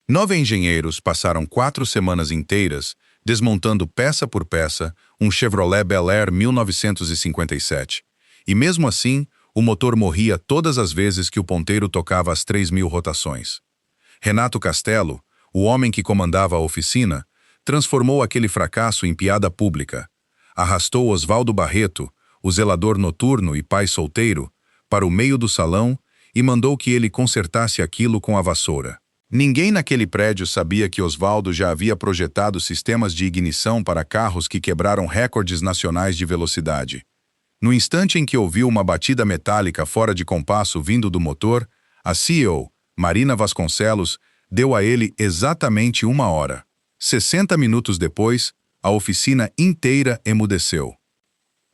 9 engenheiros passaram 4 semanas inteiras desmontando peça por peça um Chevrolet Bel Air 1957. E mesmo assim, o motor morria todas as vezes que o ponteiro tocava as 3.000 rotações. Renato Castelo, o homem que comandava a oficina, transformou aquele fracasso em piada pública. Arrastou Osvaldo Barreto, o zelador noturno e pai solteiro, para o meio do salão e mandou que ele consertasse aquilo com a vassoura. Ninguém naquele prédio sabia que Osvaldo já havia projetado sistemas de ignição para carros que quebraram recordes nacionais de velocidade. No instante em que ouviu uma batida metálica fora de compasso vindo do motor, a CEO, Marina Vasconcelos, deu a ele exatamente 1 hora. 60 minutos depois, a oficina inteira emudeceu.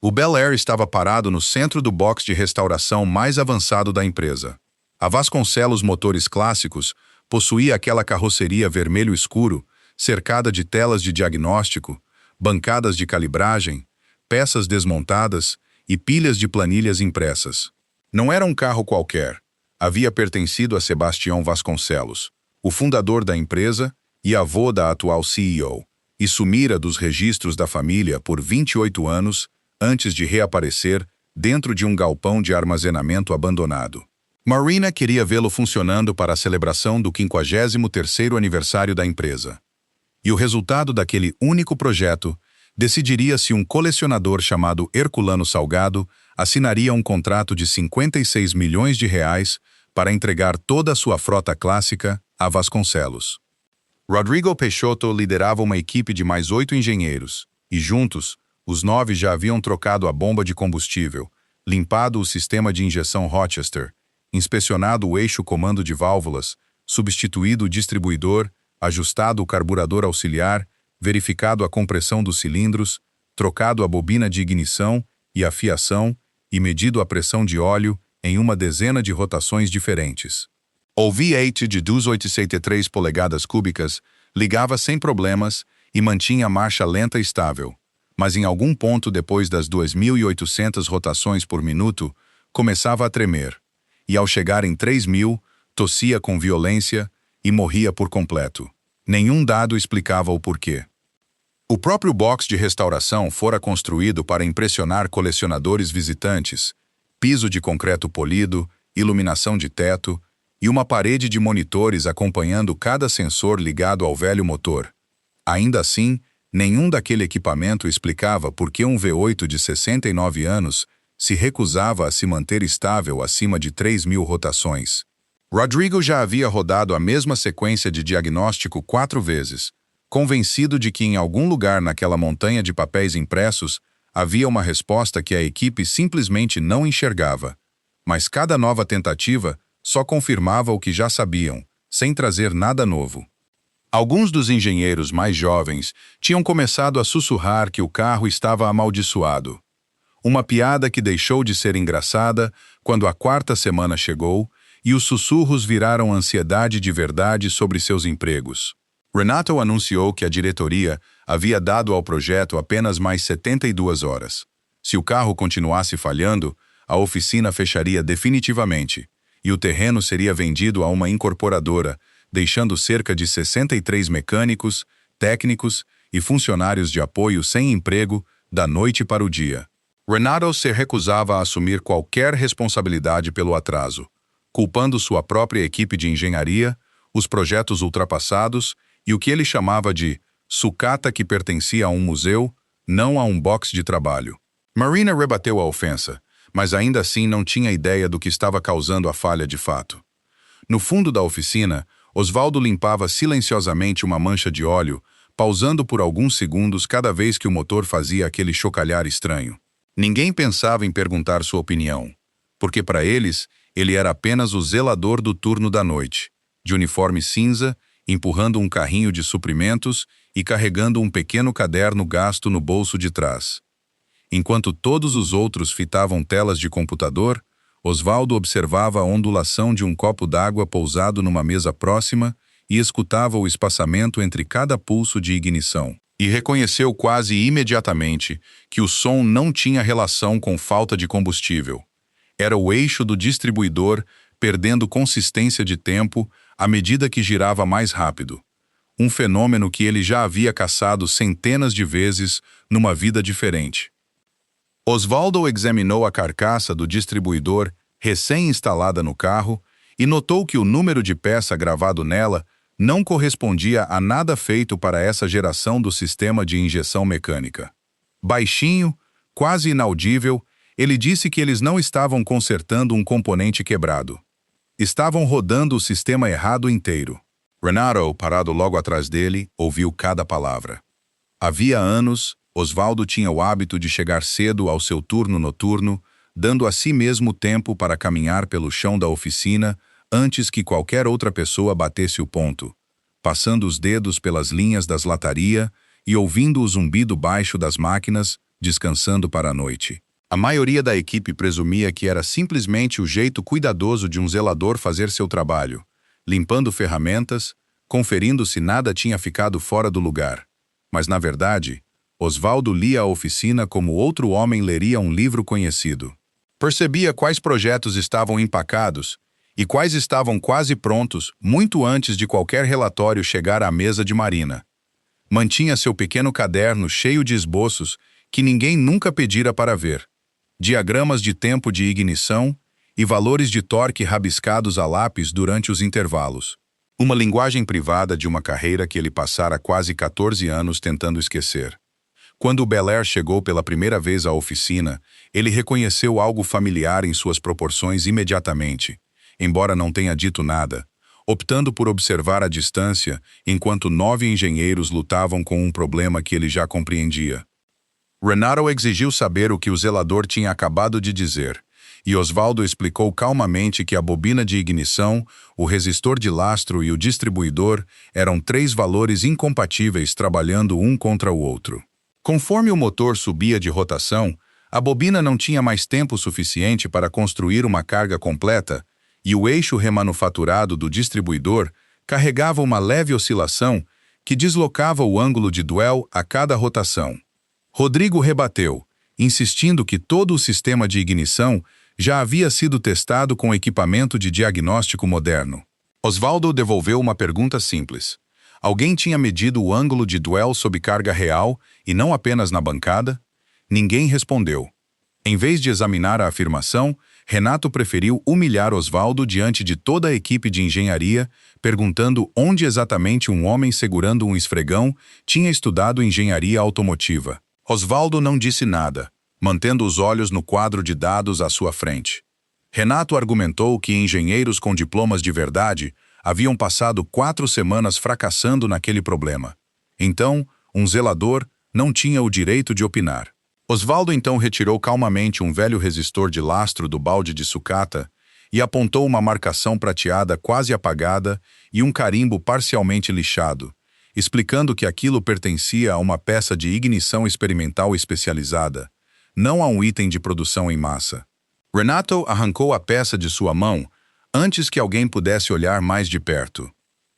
O Bel Air estava parado no centro do box de restauração mais avançado da empresa. A Vasconcelos Motores Clássicos possuía aquela carroceria vermelho escuro, cercada de telas de diagnóstico, bancadas de calibragem, peças desmontadas e pilhas de planilhas impressas. Não era um carro qualquer. Havia pertencido a Sebastião Vasconcelos, o fundador da empresa e avô da atual CEO, e sumira dos registros da família por 28 anos antes de reaparecer dentro de um galpão de armazenamento abandonado. Marina queria vê-lo funcionando para a celebração do 53º aniversário da empresa. E o resultado daquele único projeto decidiria se um colecionador chamado Herculano Salgado assinaria um contrato de 56 milhões de reais para entregar toda a sua frota clássica a Vasconcelos. Rodrigo Peixoto liderava uma equipe de mais 8 engenheiros, e juntos, os 9 já haviam trocado a bomba de combustível, limpado o sistema de injeção Rochester, inspecionado o eixo comando de válvulas, substituído o distribuidor, ajustado o carburador auxiliar, verificado a compressão dos cilindros, trocado a bobina de ignição e a fiação e medido a pressão de óleo em uma dezena de rotações diferentes. O V8 de 283 polegadas cúbicas ligava sem problemas e mantinha a marcha lenta estável, mas em algum ponto depois das 2.800 rotações por minuto, começava a tremer. E ao chegar em 3.000, tossia com violência e morria por completo. Nenhum dado explicava o porquê. O próprio box de restauração fora construído para impressionar colecionadores visitantes, piso de concreto polido, iluminação de teto e uma parede de monitores acompanhando cada sensor ligado ao velho motor. Ainda assim, nenhum daquele equipamento explicava por que um V8 de 69 anos se recusava a se manter estável acima de 3.000 rotações. Rodrigo já havia rodado a mesma sequência de diagnóstico 4 vezes, convencido de que em algum lugar naquela montanha de papéis impressos havia uma resposta que a equipe simplesmente não enxergava. Mas cada nova tentativa só confirmava o que já sabiam, sem trazer nada novo. Alguns dos engenheiros mais jovens tinham começado a sussurrar que o carro estava amaldiçoado. Uma piada que deixou de ser engraçada quando a 4ª semana chegou e os sussurros viraram ansiedade de verdade sobre seus empregos. Renato anunciou que a diretoria havia dado ao projeto apenas mais 72 horas. Se o carro continuasse falhando, a oficina fecharia definitivamente e o terreno seria vendido a uma incorporadora, deixando cerca de 63 mecânicos, técnicos e funcionários de apoio sem emprego da noite para o dia. Renato se recusava a assumir qualquer responsabilidade pelo atraso, culpando sua própria equipe de engenharia, os projetos ultrapassados e o que ele chamava de sucata que pertencia a um museu, não a um box de trabalho. Marina rebateu a ofensa, mas ainda assim não tinha ideia do que estava causando a falha de fato. No fundo da oficina, Osvaldo limpava silenciosamente uma mancha de óleo, pausando por alguns segundos cada vez que o motor fazia aquele chocalhar estranho. Ninguém pensava em perguntar sua opinião, porque para eles, ele era apenas o zelador do turno da noite, de uniforme cinza, empurrando um carrinho de suprimentos e carregando um pequeno caderno gasto no bolso de trás. Enquanto todos os outros fitavam telas de computador, Osvaldo observava a ondulação de um copo d'água pousado numa mesa próxima e escutava o espaçamento entre cada pulso de ignição. E reconheceu quase imediatamente que o som não tinha relação com falta de combustível. Era o eixo do distribuidor perdendo consistência de tempo à medida que girava mais rápido. Um fenômeno que ele já havia caçado centenas de vezes numa vida diferente. Osvaldo examinou a carcaça do distribuidor recém-instalada no carro e notou que o número de peça gravado nela não correspondia a nada feito para essa geração do sistema de injeção mecânica. Baixinho, quase inaudível, ele disse que eles não estavam consertando um componente quebrado. Estavam rodando o sistema errado inteiro. Renato, parado logo atrás dele, ouviu cada palavra. Havia anos, Osvaldo tinha o hábito de chegar cedo ao seu turno noturno, dando a si mesmo tempo para caminhar pelo chão da oficina antes que qualquer outra pessoa batesse o ponto, passando os dedos pelas linhas das lataria e ouvindo o zumbido baixo das máquinas, descansando para a noite. A maioria da equipe presumia que era simplesmente o jeito cuidadoso de um zelador fazer seu trabalho, limpando ferramentas, conferindo se nada tinha ficado fora do lugar. Mas, na verdade, Osvaldo lia a oficina como outro homem leria um livro conhecido. Percebia quais projetos estavam empacados e quais estavam quase prontos muito antes de qualquer relatório chegar à mesa de Marina. Mantinha seu pequeno caderno cheio de esboços que ninguém nunca pedira para ver, diagramas de tempo de ignição e valores de torque rabiscados a lápis durante os intervalos. Uma linguagem privada de uma carreira que ele passara quase 14 anos tentando esquecer. Quando o Belair chegou pela primeira vez à oficina, ele reconheceu algo familiar em suas proporções imediatamente, embora não tenha dito nada, optando por observar à distância enquanto 9 engenheiros lutavam com um problema que ele já compreendia. Renato exigiu saber o que o zelador tinha acabado de dizer, e Osvaldo explicou calmamente que a bobina de ignição, o resistor de lastro e o distribuidor eram 3 valores incompatíveis trabalhando um contra o outro. Conforme o motor subia de rotação, a bobina não tinha mais tempo suficiente para construir uma carga completa e o eixo remanufaturado do distribuidor carregava uma leve oscilação que deslocava o ângulo de Duell a cada rotação. Rodrigo rebateu, insistindo que todo o sistema de ignição já havia sido testado com equipamento de diagnóstico moderno. Osvaldo devolveu uma pergunta simples. Alguém tinha medido o ângulo de Duell sob carga real e não apenas na bancada? Ninguém respondeu. Em vez de examinar a afirmação, Renato preferiu humilhar Osvaldo diante de toda a equipe de engenharia, perguntando onde exatamente um homem segurando um esfregão tinha estudado engenharia automotiva. Osvaldo não disse nada, mantendo os olhos no quadro de dados à sua frente. Renato argumentou que engenheiros com diplomas de verdade haviam passado 4 semanas fracassando naquele problema. Então, um zelador não tinha o direito de opinar. Osvaldo então retirou calmamente um velho resistor de lastro do balde de sucata e apontou uma marcação prateada quase apagada e um carimbo parcialmente lixado, explicando que aquilo pertencia a uma peça de ignição experimental especializada, não a um item de produção em massa. Renato arrancou a peça de sua mão antes que alguém pudesse olhar mais de perto.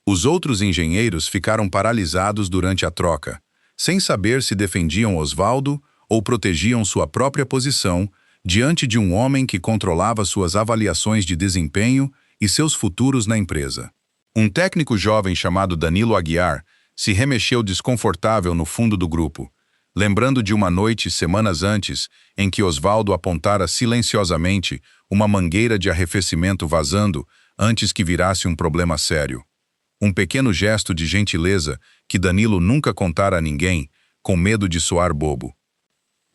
Os outros engenheiros ficaram paralisados durante a troca, sem saber se defendiam Osvaldo ou protegiam sua própria posição diante de um homem que controlava suas avaliações de desempenho e seus futuros na empresa. Um técnico jovem chamado Danilo Aguiar se remexeu desconfortável no fundo do grupo, lembrando de uma noite semanas antes em que Osvaldo apontara silenciosamente uma mangueira de arrefecimento vazando antes que virasse um problema sério. Um pequeno gesto de gentileza que Danilo nunca contara a ninguém, com medo de soar bobo.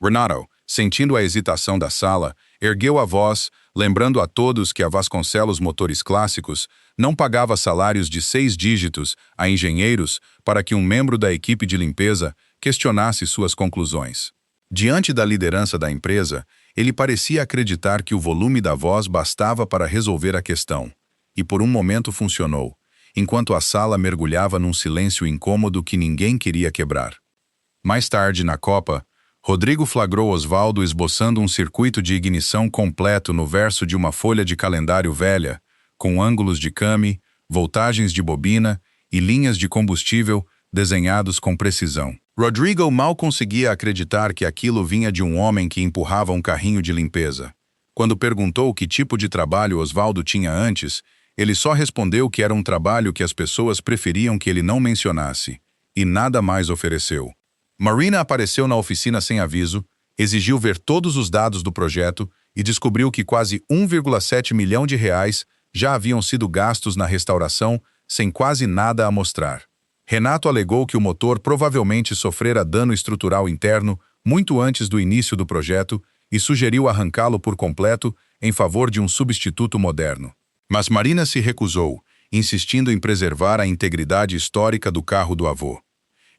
Renato, sentindo a hesitação da sala, ergueu a voz, lembrando a todos que a Vasconcelos Motores Clássicos não pagava salários de 6 dígitos a engenheiros para que um membro da equipe de limpeza questionasse suas conclusões. Diante da liderança da empresa, ele parecia acreditar que o volume da voz bastava para resolver a questão, e por um momento funcionou, enquanto a sala mergulhava num silêncio incômodo que ninguém queria quebrar. Mais tarde, na Copa, Rodrigo flagrou Osvaldo esboçando um circuito de ignição completo no verso de uma folha de calendário velha, com ângulos de came, voltagens de bobina e linhas de combustível desenhados com precisão. Rodrigo mal conseguia acreditar que aquilo vinha de um homem que empurrava um carrinho de limpeza. Quando perguntou que tipo de trabalho Osvaldo tinha antes, Ele só respondeu que era um trabalho que as pessoas preferiam que ele não mencionasse, e nada mais ofereceu. Marina apareceu na oficina sem aviso, exigiu ver todos os dados do projeto e descobriu que quase 1,7 milhão de reais já haviam sido gastos na restauração, sem quase nada a mostrar. Renato alegou que o motor provavelmente sofrera dano estrutural interno muito antes do início do projeto e sugeriu arrancá-lo por completo em favor de um substituto moderno. Mas Marina se recusou, insistindo em preservar a integridade histórica do carro do avô.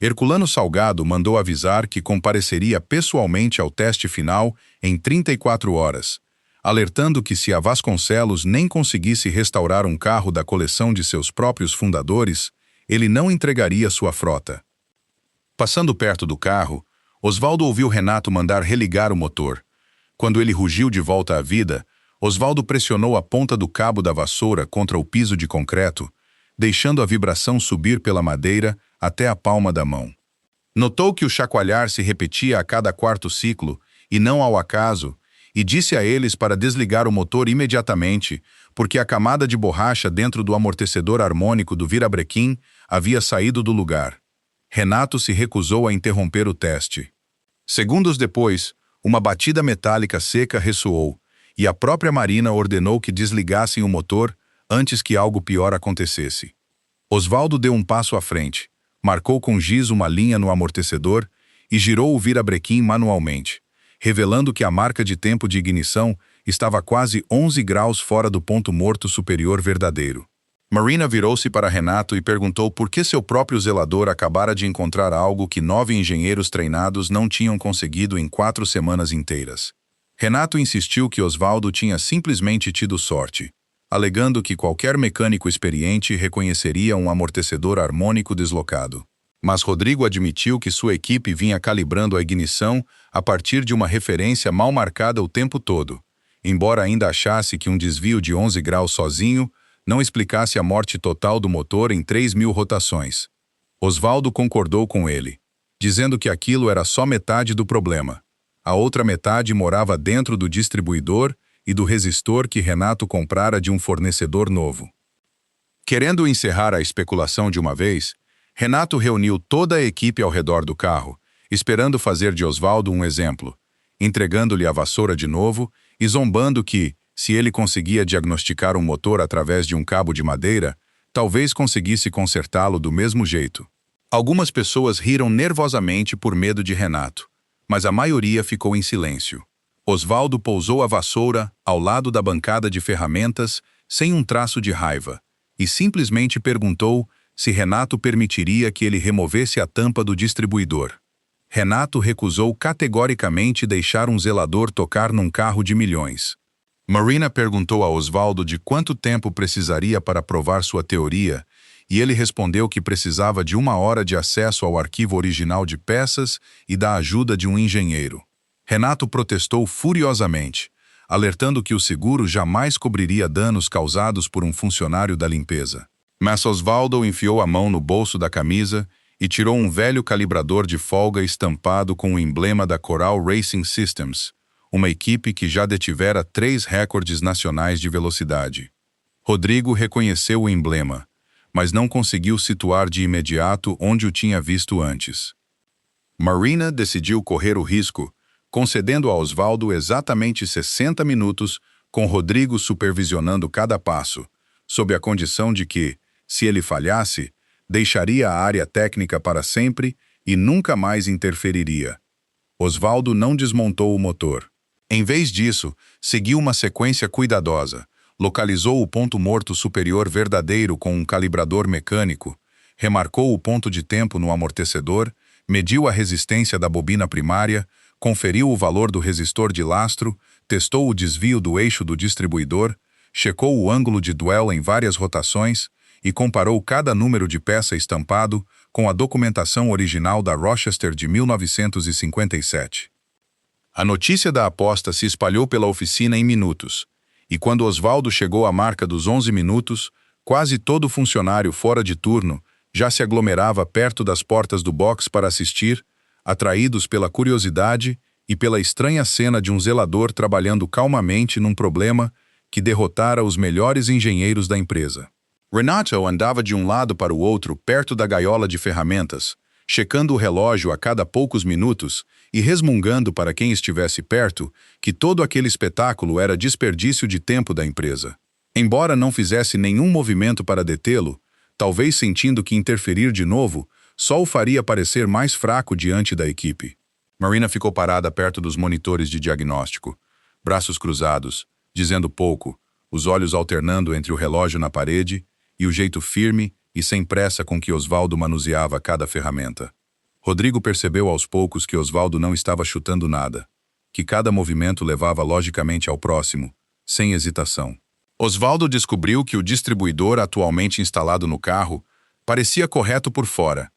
Herculano Salgado mandou avisar que compareceria pessoalmente ao teste final em 34 horas, alertando que se a Vasconcelos nem conseguisse restaurar um carro da coleção de seus próprios fundadores, ele não entregaria sua frota. Passando perto do carro, Osvaldo ouviu Renato mandar religar o motor. Quando ele rugiu de volta à vida, Osvaldo pressionou a ponta do cabo da vassoura contra o piso de concreto, deixando a vibração subir pela madeira até a palma da mão. Notou que o chacoalhar se repetia a cada quarto ciclo, e não ao acaso, e disse a eles para desligar o motor imediatamente, porque a camada de borracha dentro do amortecedor harmônico do virabrequim havia saído do lugar. Renato se recusou a interromper o teste. Segundos depois, uma batida metálica seca ressoou, e a própria Marina ordenou que desligassem o motor antes que algo pior acontecesse. Osvaldo deu um passo à frente, marcou com giz uma linha no amortecedor e girou o virabrequim manualmente, revelando que a marca de tempo de ignição estava quase 11 graus fora do ponto morto superior verdadeiro. Marina virou-se para Renato e perguntou por que seu próprio zelador acabara de encontrar algo que 9 engenheiros treinados não tinham conseguido em 4 semanas inteiras. Renato insistiu que Osvaldo tinha simplesmente tido sorte, alegando que qualquer mecânico experiente reconheceria um amortecedor harmônico deslocado. Mas Rodrigo admitiu que sua equipe vinha calibrando a ignição a partir de uma referência mal marcada o tempo todo, embora ainda achasse que um desvio de 11 graus sozinho não explicasse a morte total do motor em 3.000 rotações. Osvaldo concordou com ele, dizendo que aquilo era só metade do problema. A outra metade morava dentro do distribuidor e do resistor que Renato comprara de um fornecedor novo. Querendo encerrar a especulação de uma vez, Renato reuniu toda a equipe ao redor do carro, esperando fazer de Osvaldo um exemplo, entregando-lhe a vassoura de novo e zombando que, se ele conseguia diagnosticar um motor através de um cabo de madeira, talvez conseguisse consertá-lo do mesmo jeito. Algumas pessoas riram nervosamente por medo de Renato, mas a maioria ficou em silêncio. Osvaldo pousou a vassoura ao lado da bancada de ferramentas sem um traço de raiva e simplesmente perguntou se Renato permitiria que ele removesse a tampa do distribuidor. Renato recusou categoricamente deixar um zelador tocar num carro de milhões. Marina perguntou a Osvaldo de quanto tempo precisaria para provar sua teoria e ele respondeu que precisava de 1 hora de acesso ao arquivo original de peças e da ajuda de um engenheiro. Renato protestou furiosamente, alertando que o seguro jamais cobriria danos causados por um funcionário da limpeza. Mas Osvaldo enfiou a mão no bolso da camisa e tirou um velho calibrador de folga estampado com o emblema da Coral Racing Systems, uma equipe que já detivera 3 recordes nacionais de velocidade. Rodrigo reconheceu o emblema, mas não conseguiu situar de imediato onde o tinha visto antes. Marina decidiu correr o risco, concedendo a Osvaldo exatamente 60 minutos, com Rodrigo supervisionando cada passo, sob a condição de que, se ele falhasse, deixaria a área técnica para sempre e nunca mais interferiria. Osvaldo não desmontou o motor. Em vez disso, seguiu uma sequência cuidadosa, localizou o ponto morto superior verdadeiro com um calibrador mecânico, remarcou o ponto de tempo no amortecedor, mediu a resistência da bobina primária, conferiu o valor do resistor de lastro, testou o desvio do eixo do distribuidor, checou o ângulo de duelo em várias rotações e comparou cada número de peça estampado com a documentação original da Rochester de 1957. A notícia da aposta se espalhou pela oficina em minutos, e quando Osvaldo chegou à marca dos 11 minutos, quase todo funcionário fora de turno já se aglomerava perto das portas do box para assistir, atraídos pela curiosidade e pela estranha cena de um zelador trabalhando calmamente num problema que derrotara os melhores engenheiros da empresa. Renato andava de um lado para o outro perto da gaiola de ferramentas, checando o relógio a cada poucos minutos e resmungando para quem estivesse perto que todo aquele espetáculo era desperdício de tempo da empresa. Embora não fizesse nenhum movimento para detê-lo, talvez sentindo que interferir de novo só o faria parecer mais fraco diante da equipe. Marina ficou parada perto dos monitores de diagnóstico, braços cruzados, dizendo pouco, os olhos alternando entre o relógio na parede e o jeito firme e sem pressa com que Osvaldo manuseava cada ferramenta. Rodrigo percebeu aos poucos que Osvaldo não estava chutando nada, que cada movimento levava logicamente ao próximo, sem hesitação. Osvaldo descobriu que o distribuidor atualmente instalado no carro parecia correto por fora,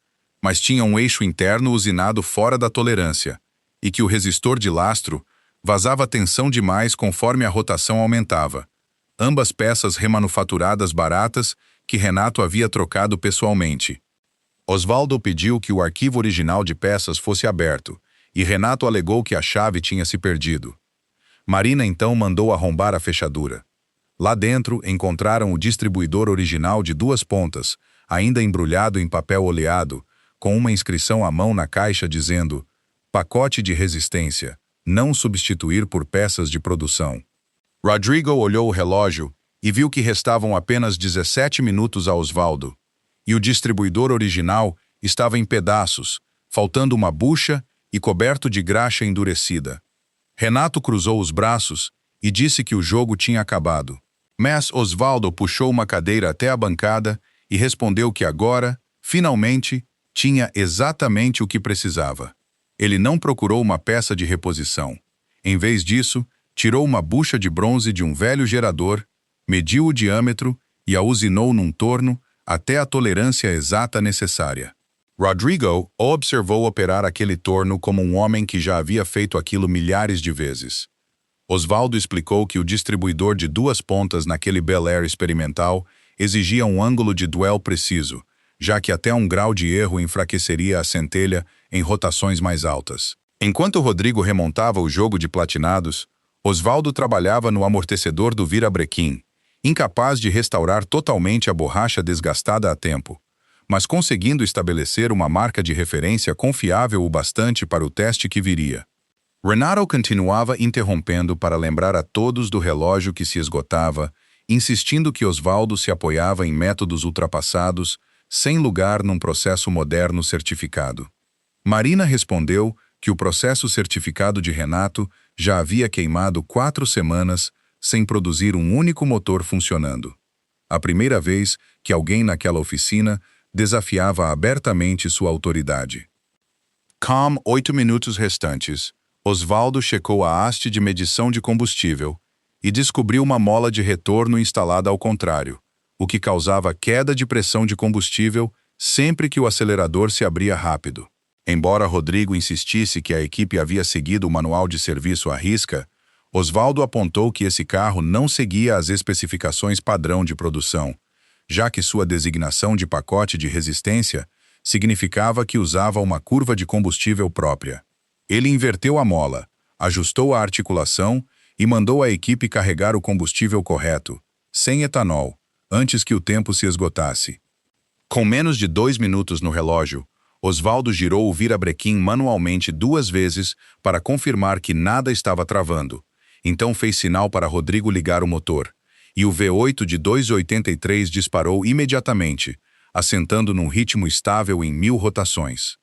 mas tinha um eixo interno usinado fora da tolerância, e que o resistor de lastro vazava tensão demais conforme a rotação aumentava. Ambas peças remanufaturadas baratas que Renato havia trocado pessoalmente. Osvaldo pediu que o arquivo original de peças fosse aberto, e Renato alegou que a chave tinha se perdido. Marina então mandou arrombar a fechadura. Lá dentro encontraram o distribuidor original de 2 pontas, ainda embrulhado em papel oleado, com uma inscrição à mão na caixa dizendo: pacote de resistência, não substituir por peças de produção. Rodrigo olhou o relógio e viu que restavam apenas 17 minutos a Osvaldo, e o distribuidor original estava em pedaços, faltando uma bucha e coberto de graxa endurecida. Renato cruzou os braços e disse que o jogo tinha acabado. Mas Osvaldo puxou uma cadeira até a bancada e respondeu que agora, finalmente, tinha exatamente o que precisava. Ele não procurou uma peça de reposição. Em vez disso, tirou uma bucha de bronze de um velho gerador, mediu o diâmetro e a usinou num torno até a tolerância exata necessária. Rodrigo o observou operar aquele torno como um homem que já havia feito aquilo milhares de vezes. Osvaldo explicou que o distribuidor de 2 pontas naquele Bel Air experimental exigia um ângulo de duel preciso, já que até um grau de erro enfraqueceria a centelha em rotações mais altas. Enquanto Rodrigo remontava o jogo de platinados, Osvaldo trabalhava no amortecedor do virabrequim, incapaz de restaurar totalmente a borracha desgastada a tempo, mas conseguindo estabelecer uma marca de referência confiável o bastante para o teste que viria. Renato continuava interrompendo para lembrar a todos do relógio que se esgotava, insistindo que Osvaldo se apoiava em métodos ultrapassados, sem lugar num processo moderno certificado. Marina respondeu que o processo certificado de Renato já havia queimado 4 semanas sem produzir um único motor funcionando. A primeira vez que alguém naquela oficina desafiava abertamente sua autoridade. Com 8 minutos restantes, Osvaldo checou a haste de medição de combustível e descobriu uma mola de retorno instalada ao contrário, o que causava queda de pressão de combustível sempre que o acelerador se abria rápido. Embora Rodrigo insistisse que a equipe havia seguido o manual de serviço à risca, Osvaldo apontou que esse carro não seguia as especificações padrão de produção, já que sua designação de pacote de resistência significava que usava uma curva de combustível própria. Ele inverteu a mola, ajustou a articulação e mandou a equipe carregar o combustível correto, sem etanol, antes que o tempo se esgotasse. Com menos de 2 minutos no relógio, Osvaldo girou o virabrequim manualmente 2 vezes para confirmar que nada estava travando. Então fez sinal para Rodrigo ligar o motor, e o V8 de 2,83 disparou imediatamente, assentando num ritmo estável em 1000 rotações.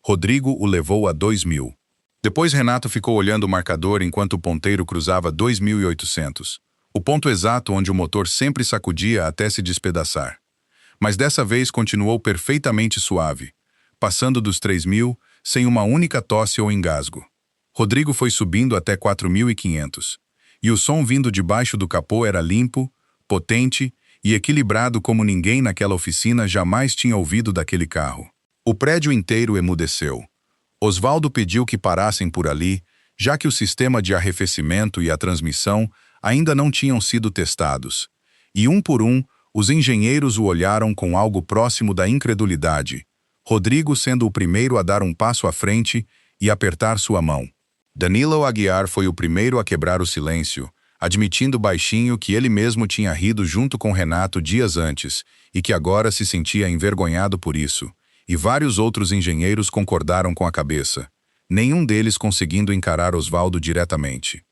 Rodrigo o levou a 2000. Depois Renato ficou olhando o marcador enquanto o ponteiro cruzava 2800, o ponto exato onde o motor sempre sacudia até se despedaçar. Mas dessa vez continuou perfeitamente suave, passando dos 3000 sem uma única tosse ou engasgo. Rodrigo foi subindo até 4500, e o som vindo debaixo do capô era limpo, potente e equilibrado como ninguém naquela oficina jamais tinha ouvido daquele carro. O prédio inteiro emudeceu. Osvaldo pediu que parassem por ali, já que o sistema de arrefecimento e a transmissão ainda não tinham sido testados. E um por um, os engenheiros o olharam com algo próximo da incredulidade, Rodrigo sendo o primeiro a dar um passo à frente e apertar sua mão. Danilo Aguiar foi o primeiro a quebrar o silêncio, admitindo baixinho que ele mesmo tinha rido junto com Renato dias antes e que agora se sentia envergonhado por isso, e vários outros engenheiros concordaram com a cabeça, nenhum deles conseguindo encarar Osvaldo diretamente.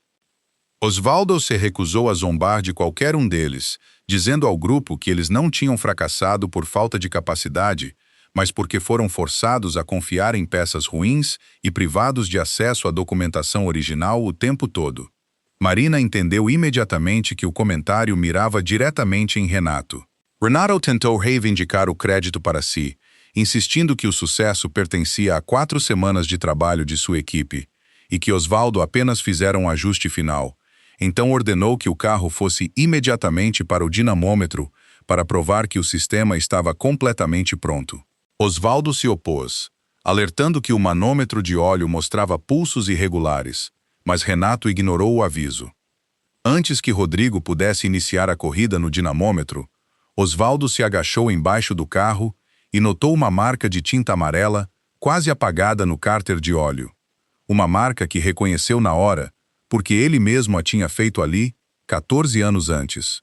Osvaldo se recusou a zombar de qualquer um deles, dizendo ao grupo que eles não tinham fracassado por falta de capacidade, mas porque foram forçados a confiar em peças ruins e privados de acesso à documentação original o tempo todo. Marina entendeu imediatamente que o comentário mirava diretamente em Renato. Renato tentou reivindicar o crédito para si, insistindo que o sucesso pertencia a 4 semanas de trabalho de sua equipe e que Osvaldo apenas fizera um ajuste final. Então ordenou que o carro fosse imediatamente para o dinamômetro para provar que o sistema estava completamente pronto. Osvaldo se opôs, alertando que o manômetro de óleo mostrava pulsos irregulares, mas Renato ignorou o aviso. Antes que Rodrigo pudesse iniciar a corrida no dinamômetro, Osvaldo se agachou embaixo do carro e notou uma marca de tinta amarela quase apagada no cárter de óleo. Uma marca que reconheceu na hora, porque ele mesmo a tinha feito ali 14 anos antes.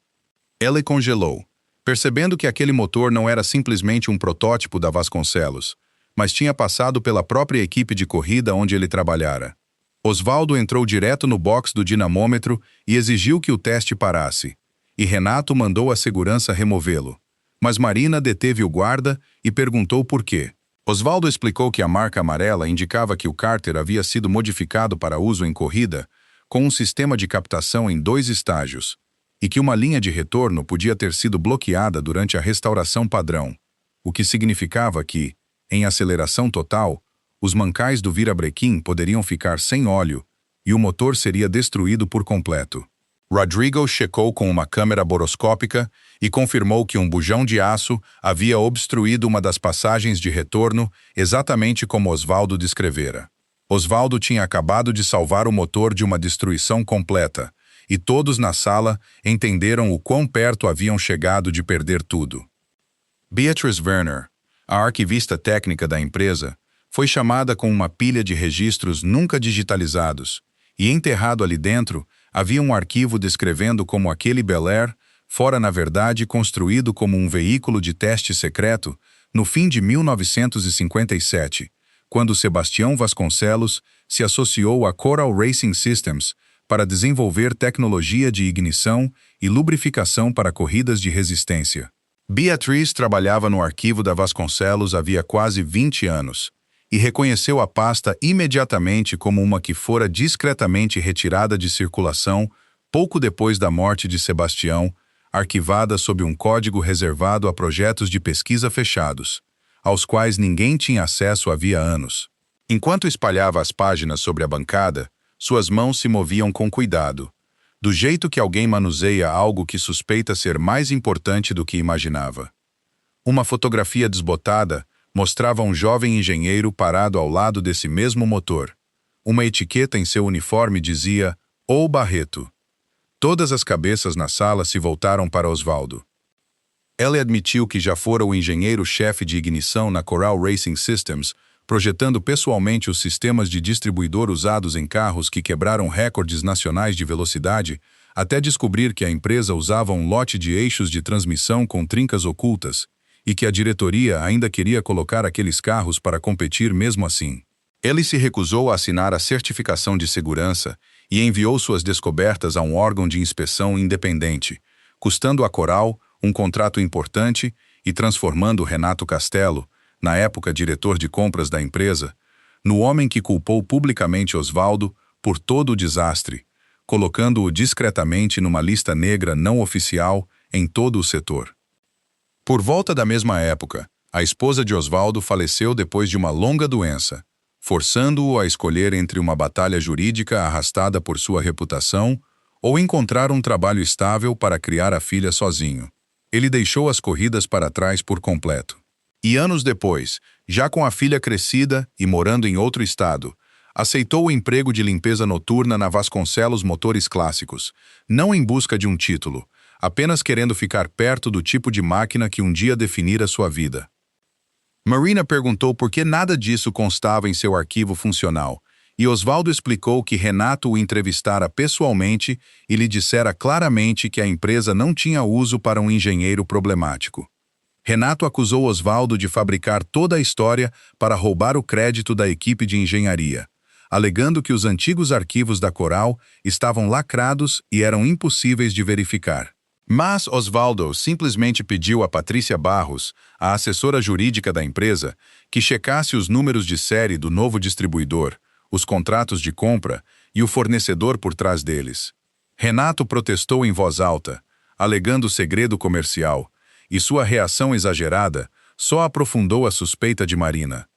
Ela congelou, percebendo que aquele motor não era simplesmente um protótipo da Vasconcelos, mas tinha passado pela própria equipe de corrida onde ele trabalhara. Osvaldo entrou direto no box do dinamômetro e exigiu que o teste parasse, e Renato mandou a segurança removê-lo. Mas Marina deteve o guarda e perguntou por quê. Osvaldo explicou que a marca amarela indicava que o cárter havia sido modificado para uso em corrida, com um sistema de captação em 2 estágios, e que uma linha de retorno podia ter sido bloqueada durante a restauração padrão, o que significava que, em aceleração total, os mancais do virabrequim poderiam ficar sem óleo e o motor seria destruído por completo. Rodrigo checou com uma câmera boroscópica e confirmou que um bujão de aço havia obstruído uma das passagens de retorno exatamente como Osvaldo descrevera. Osvaldo tinha acabado de salvar o motor de uma destruição completa, e todos na sala entenderam o quão perto haviam chegado de perder tudo. Beatrice Werner, a arquivista técnica da empresa, foi chamada com uma pilha de registros nunca digitalizados, e enterrado ali dentro havia um arquivo descrevendo como aquele Bel Air fora na verdade construído como um veículo de teste secreto no fim de 1957, quando Sebastião Vasconcelos se associou à Coral Racing Systems para desenvolver tecnologia de ignição e lubrificação para corridas de resistência. Beatriz trabalhava no arquivo da Vasconcelos havia quase 20 anos e reconheceu a pasta imediatamente como uma que fora discretamente retirada de circulação pouco depois da morte de Sebastião, arquivada sob um código reservado a projetos de pesquisa fechados, aos quais ninguém tinha acesso havia anos. Enquanto espalhava as páginas sobre a bancada, suas mãos se moviam com cuidado, do jeito que alguém manuseia algo que suspeita ser mais importante do que imaginava. Uma fotografia desbotada mostrava um jovem engenheiro parado ao lado desse mesmo motor. Uma etiqueta em seu uniforme dizia "Ou Barreto". Todas as cabeças na sala se voltaram para Osvaldo. Ela admitiu que já fora o engenheiro-chefe de ignição na Coral Racing Systems, projetando pessoalmente os sistemas de distribuidor usados em carros que quebraram recordes nacionais de velocidade, até descobrir que a empresa usava um lote de eixos de transmissão com trincas ocultas, e que a diretoria ainda queria colocar aqueles carros para competir mesmo assim. Ele se recusou a assinar a certificação de segurança e enviou suas descobertas a um órgão de inspeção independente, custando à Coral um contrato importante e transformando Renato Castelo, na época diretor de compras da empresa, no homem que culpou publicamente Osvaldo por todo o desastre, colocando-o discretamente numa lista negra não oficial em todo o setor. Por volta da mesma época, a esposa de Osvaldo faleceu depois de uma longa doença, forçando-o a escolher entre uma batalha jurídica arrastada por sua reputação ou encontrar um trabalho estável para criar a filha sozinho. Ele deixou as corridas para trás por completo. E anos depois, já com a filha crescida e morando em outro estado, aceitou o emprego de limpeza noturna na Vasconcelos Motores Clássicos, não em busca de um título, apenas querendo ficar perto do tipo de máquina que um dia definira sua vida. Marina perguntou por que nada disso constava em seu arquivo funcional, e Osvaldo explicou que Renato o entrevistara pessoalmente e lhe dissera claramente que a empresa não tinha uso para um engenheiro problemático. Renato acusou Osvaldo de fabricar toda a história para roubar o crédito da equipe de engenharia, alegando que os antigos arquivos da Coral estavam lacrados e eram impossíveis de verificar. Mas Osvaldo simplesmente pediu a Patrícia Barros, a assessora jurídica da empresa, que checasse os números de série do novo distribuidor, os contratos de compra e o fornecedor por trás deles. Renato protestou em voz alta, alegando segredo comercial, e sua reação exagerada só aprofundou a suspeita de Marina.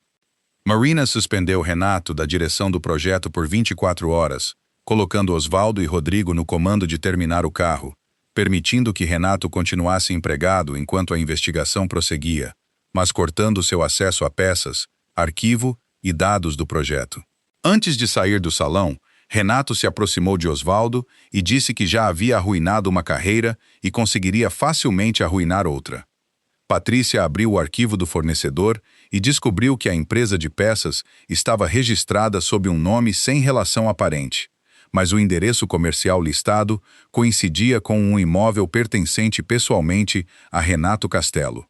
Marina suspendeu Renato da direção do projeto por 24 horas, colocando Osvaldo e Rodrigo no comando de terminar o carro, permitindo que Renato continuasse empregado enquanto a investigação prosseguia, mas cortando seu acesso a peças, arquivo e dados do projeto. Antes de sair do salão, Renato se aproximou de Osvaldo e disse que já havia arruinado uma carreira e conseguiria facilmente arruinar outra. Patrícia abriu o arquivo do fornecedor e descobriu que a empresa de peças estava registrada sob um nome sem relação aparente, mas o endereço comercial listado coincidia com um imóvel pertencente pessoalmente a Renato Castelo.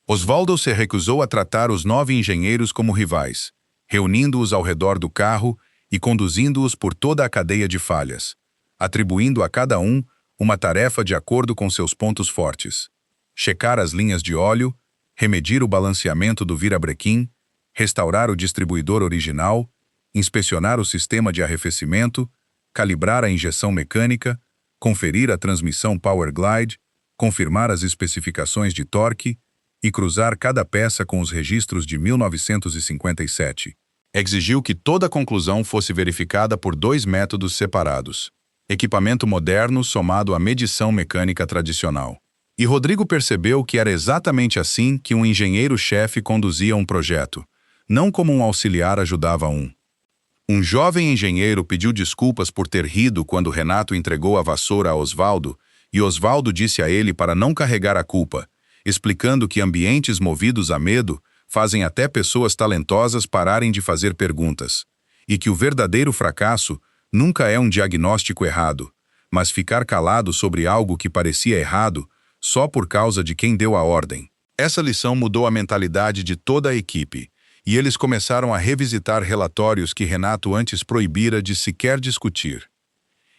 Osvaldo se recusou a tratar os 9 engenheiros como rivais, reunindo-os ao redor do carro e conduzindo-os por toda a cadeia de falhas, atribuindo a cada um uma tarefa de acordo com seus pontos fortes: checar as linhas de óleo, remedir o balanceamento do virabrequim, restaurar o distribuidor original, inspecionar o sistema de arrefecimento, calibrar a injeção mecânica, conferir a transmissão Power Glide, confirmar as especificações de torque e cruzar cada peça com os registros de 1957. Exigiu que toda a conclusão fosse verificada por 2 métodos separados: equipamento moderno somado à medição mecânica tradicional. E Rodrigo percebeu que era exatamente assim que um engenheiro-chefe conduzia um projeto, não como um auxiliar ajudava um. Um jovem engenheiro pediu desculpas por ter rido quando Renato entregou a vassoura a Osvaldo, e Osvaldo disse a ele para não carregar a culpa, explicando que ambientes movidos a medo fazem até pessoas talentosas pararem de fazer perguntas, e que o verdadeiro fracasso nunca é um diagnóstico errado, mas ficar calado sobre algo que parecia errado só por causa de quem deu a ordem. Essa lição mudou a mentalidade de toda a equipe, e eles começaram a revisitar relatórios que Renato antes proibira de sequer discutir.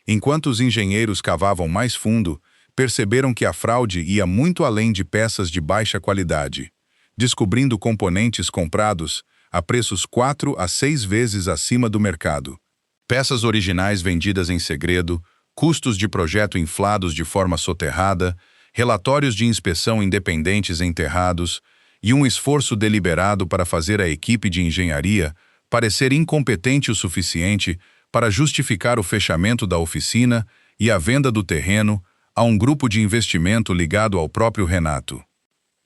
Enquanto os engenheiros cavavam mais fundo, perceberam que a fraude ia muito além de peças de baixa qualidade, descobrindo componentes comprados a preços 4 a 6 vezes acima do mercado, peças originais vendidas em segredo, custos de projeto inflados de forma soterrada, relatórios de inspeção independentes enterrados e um esforço deliberado para fazer a equipe de engenharia parecer incompetente o suficiente para justificar o fechamento da oficina e a venda do terreno a um grupo de investimento ligado ao próprio Renato.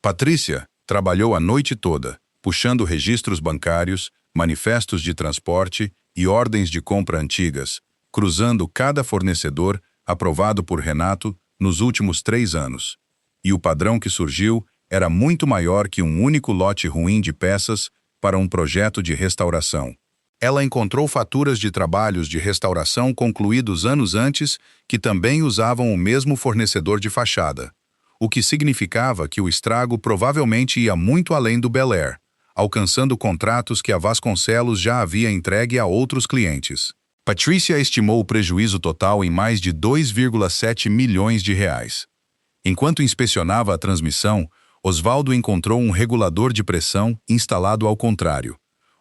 Patrícia trabalhou a noite toda, puxando registros bancários, manifestos de transporte e ordens de compra antigas, cruzando cada fornecedor aprovado por Renato nos últimos 3 anos. E o padrão que surgiu era muito maior que um único lote ruim de peças para um projeto de restauração. Ela encontrou faturas de trabalhos de restauração concluídos anos antes que também usavam o mesmo fornecedor de fachada, o que significava que o estrago provavelmente ia muito além do Bel Air, alcançando contratos que a Vasconcelos já havia entregue a outros clientes. Patrícia estimou o prejuízo total em mais de 2,7 milhões de reais. Enquanto inspecionava a transmissão, Osvaldo encontrou um regulador de pressão instalado ao contrário,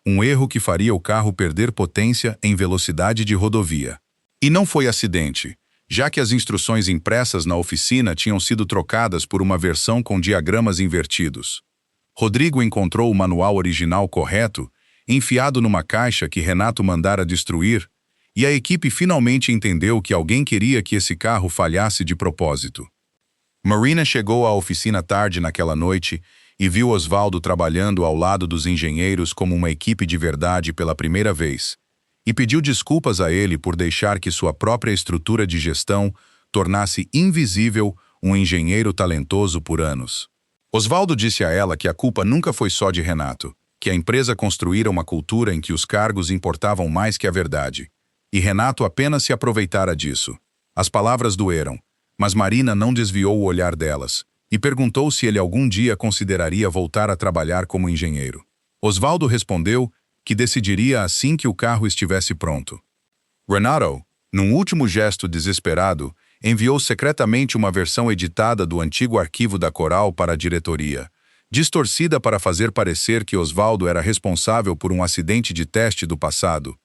um erro que faria o carro perder potência em velocidade de rodovia. E não foi acidente, já que as instruções impressas na oficina tinham sido trocadas por uma versão com diagramas invertidos. Rodrigo encontrou o manual original correto, enfiado numa caixa que Renato mandara destruir, e a equipe finalmente entendeu que alguém queria que esse carro falhasse de propósito. Marina chegou à oficina tarde naquela noite e viu Osvaldo trabalhando ao lado dos engenheiros como uma equipe de verdade pela primeira vez, e pediu desculpas a ele por deixar que sua própria estrutura de gestão tornasse invisível um engenheiro talentoso por anos. Osvaldo disse a ela que a culpa nunca foi só de Renato, que a empresa construíra uma cultura em que os cargos importavam mais que a verdade. E Renato apenas se aproveitara disso. As palavras doeram, mas Marina não desviou o olhar delas e perguntou se ele algum dia consideraria voltar a trabalhar como engenheiro. Osvaldo respondeu que decidiria assim que o carro estivesse pronto. Renato, num último gesto desesperado, enviou secretamente uma versão editada do antigo arquivo da Coral para a diretoria, distorcida para fazer parecer que Osvaldo era responsável por um acidente de teste do passado,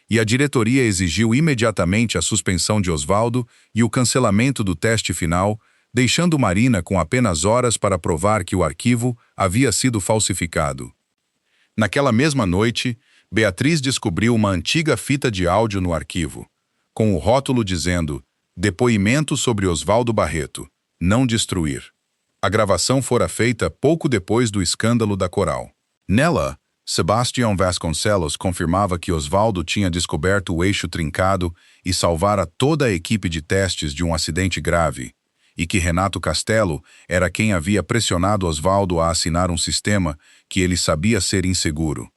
e a diretoria exigiu imediatamente a suspensão de Osvaldo e o cancelamento do teste final, deixando Marina com apenas horas para provar que o arquivo havia sido falsificado. Naquela mesma noite, Beatriz descobriu uma antiga fita de áudio no arquivo, com o rótulo dizendo «Depoimento sobre Osvaldo Barreto, não destruir». A gravação fora feita pouco depois do escândalo da Coral. Nela, Sebastião Vasconcelos confirmava que Osvaldo tinha descoberto o eixo trincado e salvara toda a equipe de testes de um acidente grave, e que Renato Castelo era quem havia pressionado Osvaldo a assinar um sistema que ele sabia ser inseguro.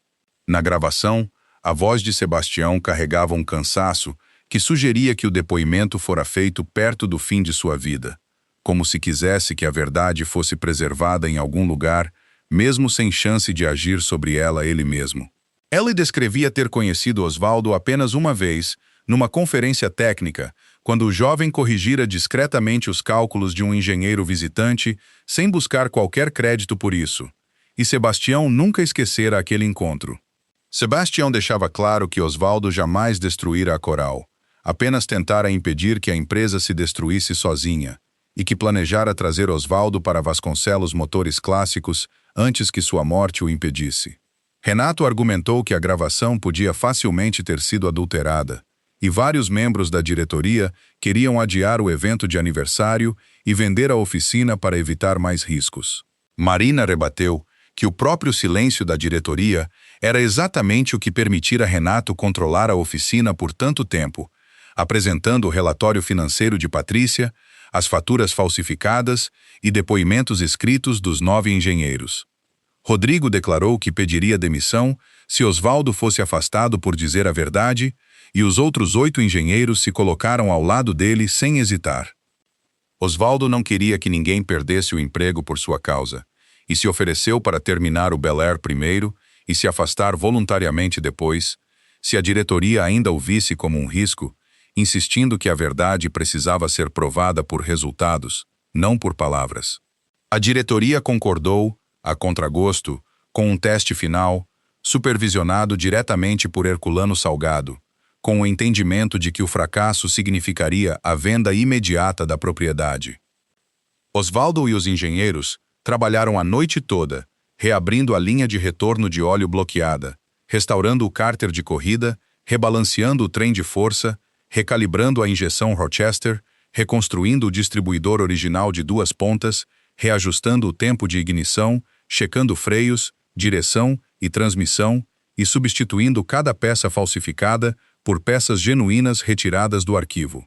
Na gravação, a voz de Sebastião carregava um cansaço que sugeria que o depoimento fora feito perto do fim de sua vida, como se quisesse que a verdade fosse preservada em algum lugar, mesmo sem chance de agir sobre ela ele mesmo. Ele descrevia ter conhecido Osvaldo apenas uma vez, numa conferência técnica, quando o jovem corrigira discretamente os cálculos de um engenheiro visitante, sem buscar qualquer crédito por isso. E Sebastião nunca esquecera aquele encontro. Sebastião deixava claro que Osvaldo jamais destruíra a Coral, apenas tentara impedir que a empresa se destruísse sozinha, e que planejara trazer Osvaldo para Vasconcelos Motores Clássicos antes que sua morte o impedisse. Renato argumentou que a gravação podia facilmente ter sido adulterada, e vários membros da diretoria queriam adiar o evento de aniversário e vender a oficina para evitar mais riscos. Marina rebateu que o próprio silêncio da diretoria era exatamente o que permitira Renato controlar a oficina por tanto tempo, apresentando o relatório financeiro de Patrícia, as faturas falsificadas e depoimentos escritos dos 9 engenheiros. Rodrigo declarou que pediria demissão se Osvaldo fosse afastado por dizer a verdade, e os outros 8 engenheiros se colocaram ao lado dele sem hesitar. Osvaldo não queria que ninguém perdesse o emprego por sua causa, e se ofereceu para terminar o Bel Air primeiro e se afastar voluntariamente depois, se a diretoria ainda o visse como um risco, insistindo que a verdade precisava ser provada por resultados, não por palavras. A diretoria concordou, a contragosto, com um teste final, supervisionado diretamente por Herculano Salgado, com o entendimento de que o fracasso significaria a venda imediata da propriedade. Osvaldo e os engenheiros trabalharam a noite toda, reabrindo a linha de retorno de óleo bloqueada, restaurando o cárter de corrida, rebalanceando o trem de força, recalibrando a injeção Rochester, reconstruindo o distribuidor original de 2 pontas, reajustando o tempo de ignição, checando freios, direção e transmissão e substituindo cada peça falsificada por peças genuínas retiradas do arquivo.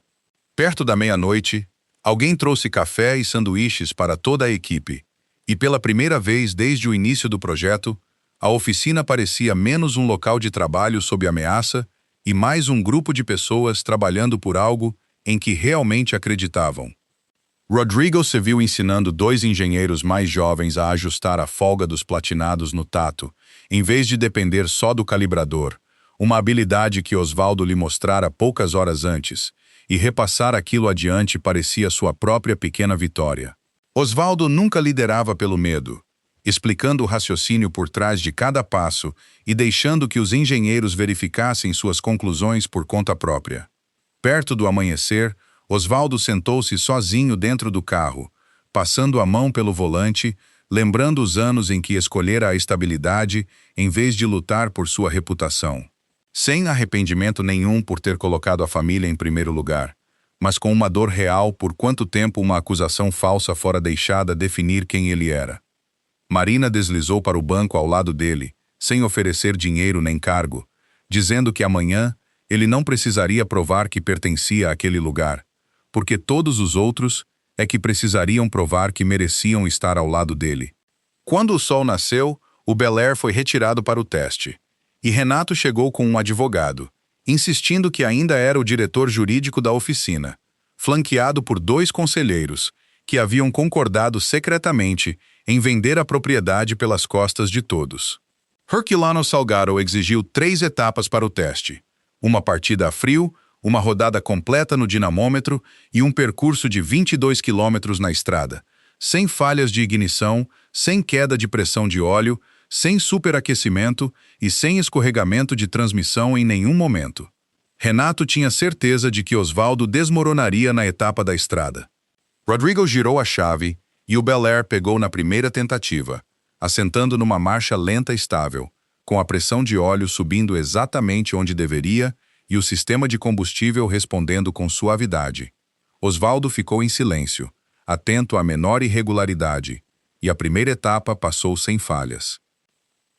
Perto da meia-noite, alguém trouxe café e sanduíches para toda a equipe, e pela primeira vez desde o início do projeto, a oficina parecia menos um local de trabalho sob ameaça e mais um grupo de pessoas trabalhando por algo em que realmente acreditavam. Rodrigo se viu ensinando 2 engenheiros mais jovens a ajustar a folga dos platinados no tato, em vez de depender só do calibrador, uma habilidade que Osvaldo lhe mostrara poucas horas antes, e repassar aquilo adiante parecia sua própria pequena vitória. Osvaldo nunca liderava pelo medo, explicando o raciocínio por trás de cada passo e deixando que os engenheiros verificassem suas conclusões por conta própria. Perto do amanhecer, Osvaldo sentou-se sozinho dentro do carro, passando a mão pelo volante, lembrando os anos em que escolhera a estabilidade em vez de lutar por sua reputação. Sem arrependimento nenhum por ter colocado a família em primeiro lugar, mas com uma dor real por quanto tempo uma acusação falsa fora deixada definir quem ele era. Marina deslizou para o banco ao lado dele, sem oferecer dinheiro nem cargo, dizendo que amanhã ele não precisaria provar que pertencia àquele lugar, porque todos os outros é que precisariam provar que mereciam estar ao lado dele. Quando o sol nasceu, O Belair foi retirado para o teste. E Renato chegou com um advogado, insistindo que ainda era o diretor jurídico da oficina, flanqueado por 2 conselheiros, que haviam concordado secretamente em vender a propriedade pelas costas de todos. Herculano Salgado exigiu 3 etapas para o teste: uma partida a frio, uma rodada completa no dinamômetro e um percurso de 22 quilômetros na estrada, sem falhas de ignição, sem queda de pressão de óleo, sem superaquecimento e sem escorregamento de transmissão em nenhum momento. Renato tinha certeza de que Osvaldo desmoronaria na etapa da estrada. Rodrigo girou a chave e o Belair pegou na primeira tentativa, assentando numa marcha lenta e estável, com a pressão de óleo subindo exatamente onde deveria e o sistema de combustível respondendo com suavidade. Osvaldo ficou em silêncio, atento à menor irregularidade, e a primeira etapa passou sem falhas.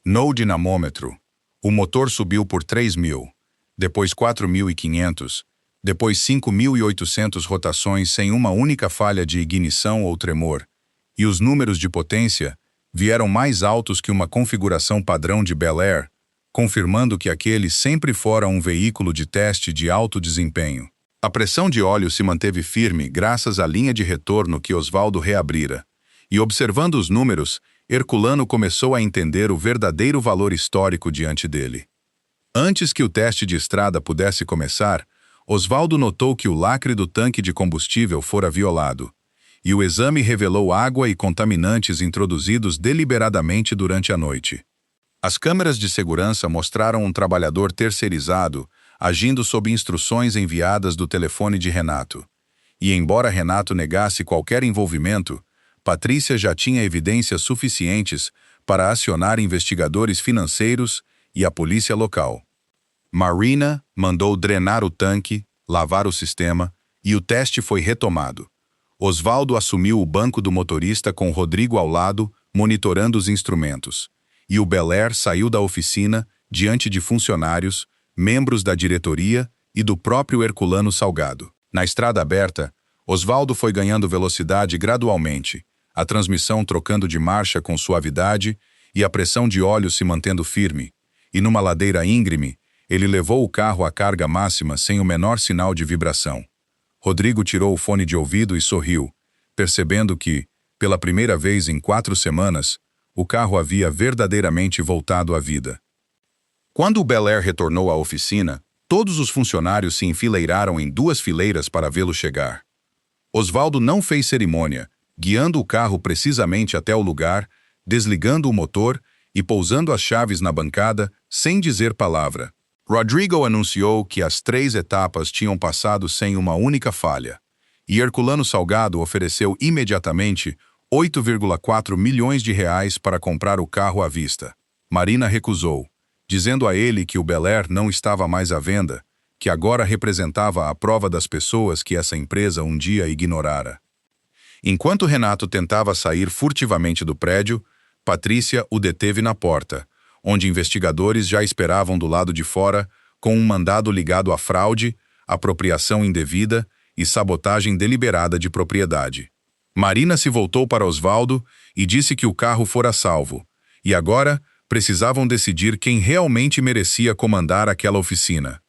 No dinamômetro, o motor subiu por 3.000, depois 4.500, depois 5.800 rotações sem uma única falha de ignição ou tremor, e os números de potência vieram mais altos que uma configuração padrão de Belair, confirmando que aquele sempre fora um veículo de teste de alto desempenho. A pressão de óleo se manteve firme graças à linha de retorno que Osvaldo reabrira, e observando os números, Herculano começou a entender o verdadeiro valor histórico diante dele. Antes que o teste de estrada pudesse começar, Osvaldo notou que o lacre do tanque de combustível fora violado, e o exame revelou água e contaminantes introduzidos deliberadamente durante a noite. As câmeras de segurança mostraram um trabalhador terceirizado agindo sob instruções enviadas do telefone de Renato. E embora Renato negasse qualquer envolvimento, Patrícia já tinha evidências suficientes para acionar investigadores financeiros e a polícia local. Marina mandou drenar o tanque, lavar o sistema, e o teste foi retomado. Osvaldo assumiu o banco do motorista com Rodrigo ao lado, monitorando os instrumentos. E o Belair saiu da oficina, diante de funcionários, membros da diretoria e do próprio Herculano Salgado. Na estrada aberta, Osvaldo foi ganhando velocidade gradualmente, a transmissão trocando de marcha com suavidade e a pressão de óleo se mantendo firme, e numa ladeira íngreme, ele levou o carro à carga máxima sem o menor sinal de vibração. Rodrigo tirou o fone de ouvido e sorriu, percebendo que, pela primeira vez em 4 semanas, o carro havia verdadeiramente voltado à vida. Quando o Belair retornou à oficina, todos os funcionários se enfileiraram em 2 fileiras para vê-lo chegar. Osvaldo não fez cerimônia, guiando o carro precisamente até o lugar, desligando o motor e pousando as chaves na bancada sem dizer palavra. Rodrigo anunciou que as 3 etapas tinham passado sem uma única falha, e Herculano Salgado ofereceu imediatamente 8,4 milhões de reais para comprar o carro à vista. Marina recusou, dizendo a ele que o Belair não estava mais à venda, que agora representava a prova das pessoas que essa empresa um dia ignorara. Enquanto Renato tentava sair furtivamente do prédio, Patrícia o deteve na porta, onde investigadores já esperavam do lado de fora com um mandado ligado à fraude, apropriação indevida e sabotagem deliberada de propriedade. Marina se voltou para Osvaldo e disse que o carro fora salvo, e agora precisavam decidir quem realmente merecia comandar aquela oficina.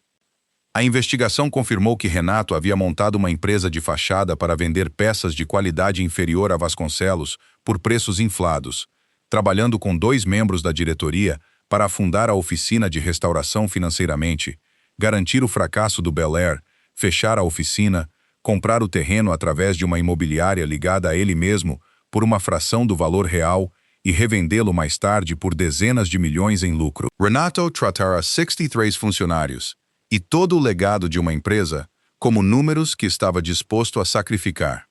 A investigação confirmou que Renato havia montado uma empresa de fachada para vender peças de qualidade inferior a Vasconcelos por preços inflados, trabalhando com 2 membros da diretoria para afundar a oficina de restauração financeiramente, garantir o fracasso do Belair, fechar a oficina, comprar o terreno através de uma imobiliária ligada a ele mesmo por uma fração do valor real e revendê-lo mais tarde por dezenas de milhões em lucro. Renato tratara 63 funcionários e todo o legado de uma empresa como números que estava disposto a sacrificar.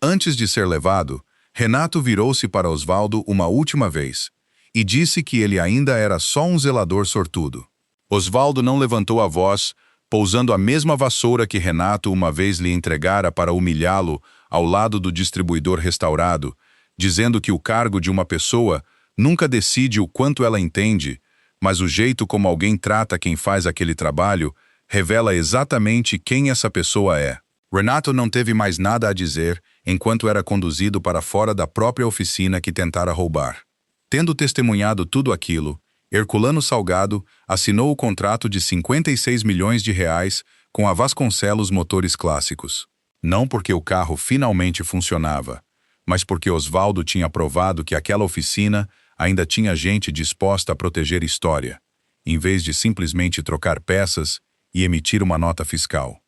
Antes de ser levado, Renato virou-se para Osvaldo uma última vez e disse que ele ainda era só um zelador sortudo. Osvaldo não levantou a voz, pousando a mesma vassoura que Renato uma vez lhe entregara para humilhá-lo ao lado do distribuidor restaurado, dizendo que o cargo de uma pessoa nunca decide o quanto ela entende, mas o jeito como alguém trata quem faz aquele trabalho revela exatamente quem essa pessoa é. Renato não teve mais nada a dizer enquanto era conduzido para fora da própria oficina que tentara roubar. Tendo testemunhado tudo aquilo, Herculano Salgado assinou o contrato de 56 milhões de reais com a Vasconcelos Motores Clássicos. Não porque o carro finalmente funcionava, mas porque Osvaldo tinha provado que aquela oficina ainda tinha gente disposta a proteger história, em vez de simplesmente trocar peças e emitir uma nota fiscal.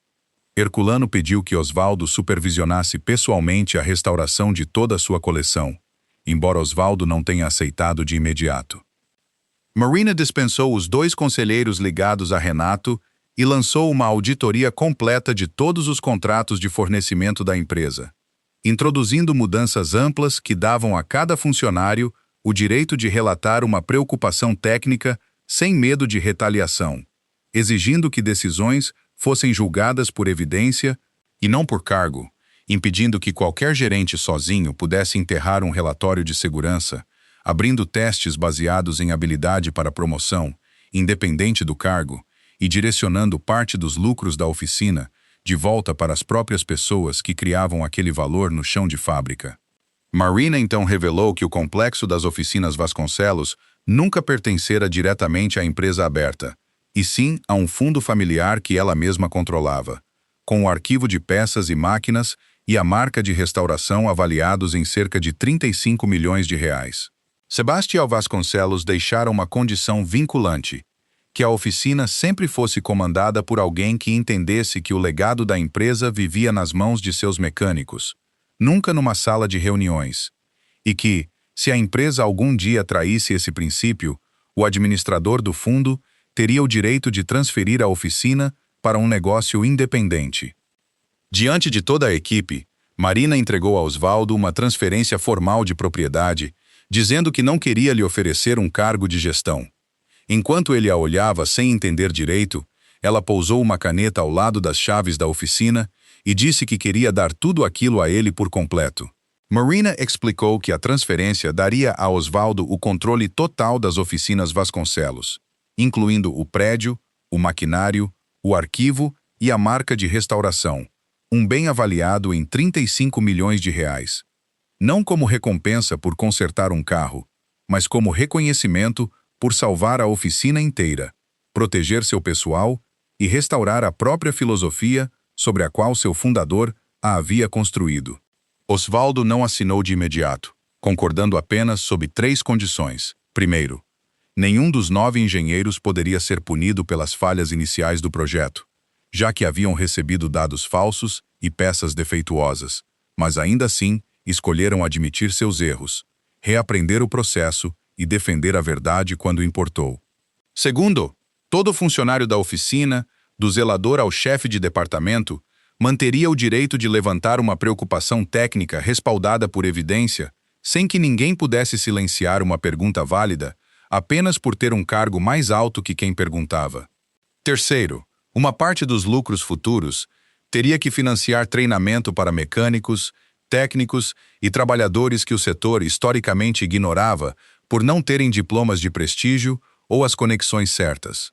Herculano pediu que Osvaldo supervisionasse pessoalmente a restauração de toda a sua coleção, embora Osvaldo não tenha aceitado de imediato. Marina dispensou os 2 conselheiros ligados a Renato e lançou uma auditoria completa de todos os contratos de fornecimento da empresa, introduzindo mudanças amplas que davam a cada funcionário o direito de relatar uma preocupação técnica sem medo de retaliação, exigindo que decisões fossem julgadas por evidência e não por cargo, impedindo que qualquer gerente sozinho pudesse enterrar um relatório de segurança, abrindo testes baseados em habilidade para promoção, independente do cargo, e direcionando parte dos lucros da oficina de volta para as próprias pessoas que criavam aquele valor no chão de fábrica. Marina então revelou que o complexo das oficinas Vasconcelos nunca pertencera diretamente à empresa aberta, e sim a um fundo familiar que ela mesma controlava, com o arquivo de peças e máquinas e a marca de restauração avaliados em cerca de 35 milhões de reais. Sebastião Vasconcelos deixara uma condição vinculante, que a oficina sempre fosse comandada por alguém que entendesse que o legado da empresa vivia nas mãos de seus mecânicos, nunca numa sala de reuniões, e que, se a empresa algum dia traísse esse princípio, o administrador do fundo teria o direito de transferir a oficina para um negócio independente. Diante de toda a equipe, Marina entregou a Osvaldo uma transferência formal de propriedade, dizendo que não queria lhe oferecer um cargo de gestão. Enquanto ele a olhava sem entender direito, ela pousou uma caneta ao lado das chaves da oficina e disse que queria dar tudo aquilo a ele por completo. Marina explicou que a transferência daria a Osvaldo o controle total das oficinas Vasconcelos, incluindo o prédio, o maquinário, o arquivo e a marca de restauração, um bem avaliado em 35 milhões de reais. Não como recompensa por consertar um carro, mas como reconhecimento por salvar a oficina inteira, proteger seu pessoal e restaurar a própria filosofia sobre a qual seu fundador a havia construído. Osvaldo não assinou de imediato, concordando apenas sob 3 condições. Primeiro, nenhum dos 9 engenheiros poderia ser punido pelas falhas iniciais do projeto, já que haviam recebido dados falsos e peças defeituosas, mas ainda assim escolheram admitir seus erros, reaprender o processo e defender a verdade quando importou. Segundo, todo funcionário da oficina, do zelador ao chefe de departamento, manteria o direito de levantar uma preocupação técnica respaldada por evidência, sem que ninguém pudesse silenciar uma pergunta válida, apenas por ter um cargo mais alto que quem perguntava. Terceiro, uma parte dos lucros futuros teria que financiar treinamento para mecânicos, técnicos e trabalhadores que o setor historicamente ignorava por não terem diplomas de prestígio ou as conexões certas.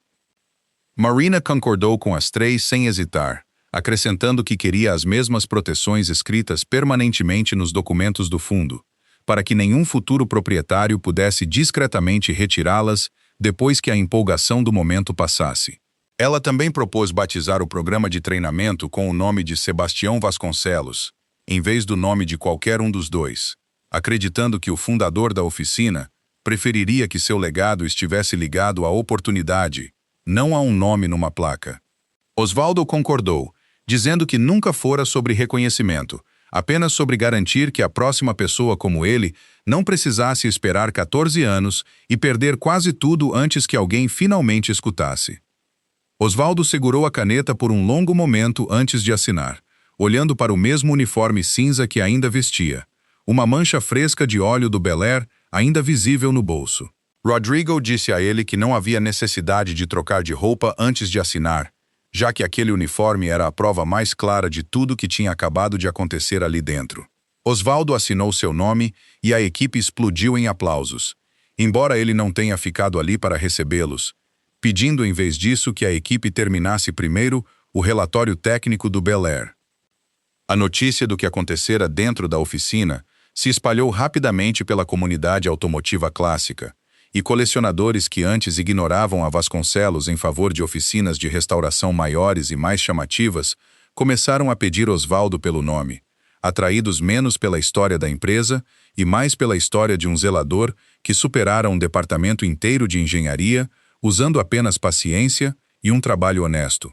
Marina concordou com as 3 sem hesitar, acrescentando que queria as mesmas proteções escritas permanentemente nos documentos do fundo, para que nenhum futuro proprietário pudesse discretamente retirá-las depois que a empolgação do momento passasse. Ela também propôs batizar o programa de treinamento com o nome de Sebastião Vasconcelos, em vez do nome de qualquer um dos 2, acreditando que o fundador da oficina preferiria que seu legado estivesse ligado à oportunidade, não a um nome numa placa. Osvaldo concordou, dizendo que nunca fora sobre reconhecimento, apenas sobre garantir que a próxima pessoa como ele não precisasse esperar 14 anos e perder quase tudo antes que alguém finalmente escutasse. Osvaldo segurou a caneta por um longo momento antes de assinar, olhando para o mesmo uniforme cinza que ainda vestia, uma mancha fresca de óleo do Bel Air ainda visível no bolso. Rodrigo disse a ele que não havia necessidade de trocar de roupa antes de assinar, já que aquele uniforme era a prova mais clara de tudo que tinha acabado de acontecer ali dentro. Osvaldo assinou seu nome e a equipe explodiu em aplausos, embora ele não tenha ficado ali para recebê-los, pedindo em vez disso que a equipe terminasse primeiro o relatório técnico do Bel Air. A notícia do que acontecera dentro da oficina se espalhou rapidamente pela comunidade automotiva clássica, e colecionadores que antes ignoravam a Vasconcelos em favor de oficinas de restauração maiores e mais chamativas começaram a pedir Osvaldo pelo nome, atraídos menos pela história da empresa e mais pela história de um zelador que superara um departamento inteiro de engenharia, usando apenas paciência e um trabalho honesto.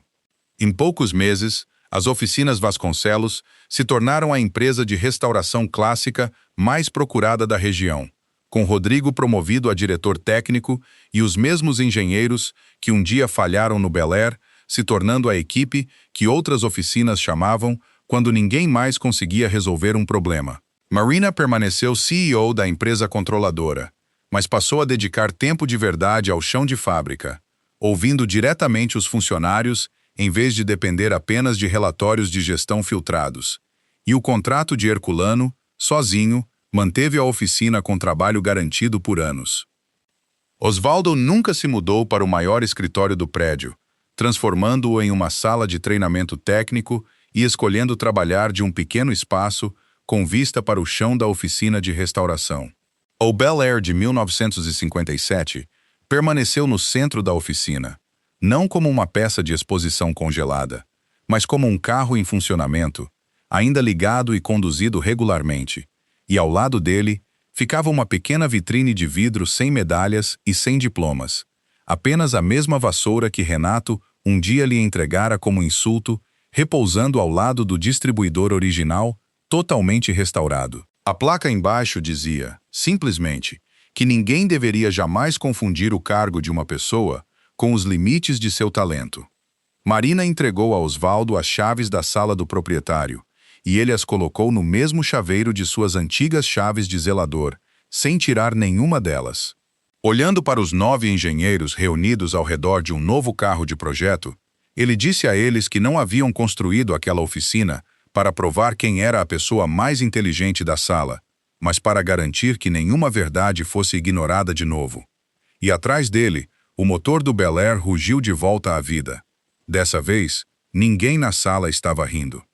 Em poucos meses, as oficinas Vasconcelos se tornaram a empresa de restauração clássica mais procurada da região, com Rodrigo promovido a diretor técnico e os mesmos engenheiros que um dia falharam no Bel Air, se tornando a equipe que outras oficinas chamavam quando ninguém mais conseguia resolver um problema. Marina permaneceu CEO da empresa controladora, mas passou a dedicar tempo de verdade ao chão de fábrica, ouvindo diretamente os funcionários em vez de depender apenas de relatórios de gestão filtrados. E o contrato de Herculano, sozinho, manteve a oficina com trabalho garantido por anos. Osvaldo nunca se mudou para o maior escritório do prédio, transformando-o em uma sala de treinamento técnico e escolhendo trabalhar de um pequeno espaço com vista para o chão da oficina de restauração. O Bel Air de 1957 permaneceu no centro da oficina, não como uma peça de exposição congelada, mas como um carro em funcionamento, ainda ligado e conduzido regularmente, e ao lado dele ficava uma pequena vitrine de vidro sem medalhas e sem diplomas, apenas a mesma vassoura que Renato um dia lhe entregara como insulto, repousando ao lado do distribuidor original, totalmente restaurado. A placa embaixo dizia, simplesmente, que ninguém deveria jamais confundir o cargo de uma pessoa com os limites de seu talento. Marina entregou a Osvaldo as chaves da sala do proprietário, e ele as colocou no mesmo chaveiro de suas antigas chaves de zelador, sem tirar nenhuma delas. Olhando para os 9 engenheiros reunidos ao redor de um novo carro de projeto, ele disse a eles que não haviam construído aquela oficina para provar quem era a pessoa mais inteligente da sala, mas para garantir que nenhuma verdade fosse ignorada de novo. E atrás dele, o motor do Bel Air rugiu de volta à vida. Dessa vez, ninguém na sala estava rindo.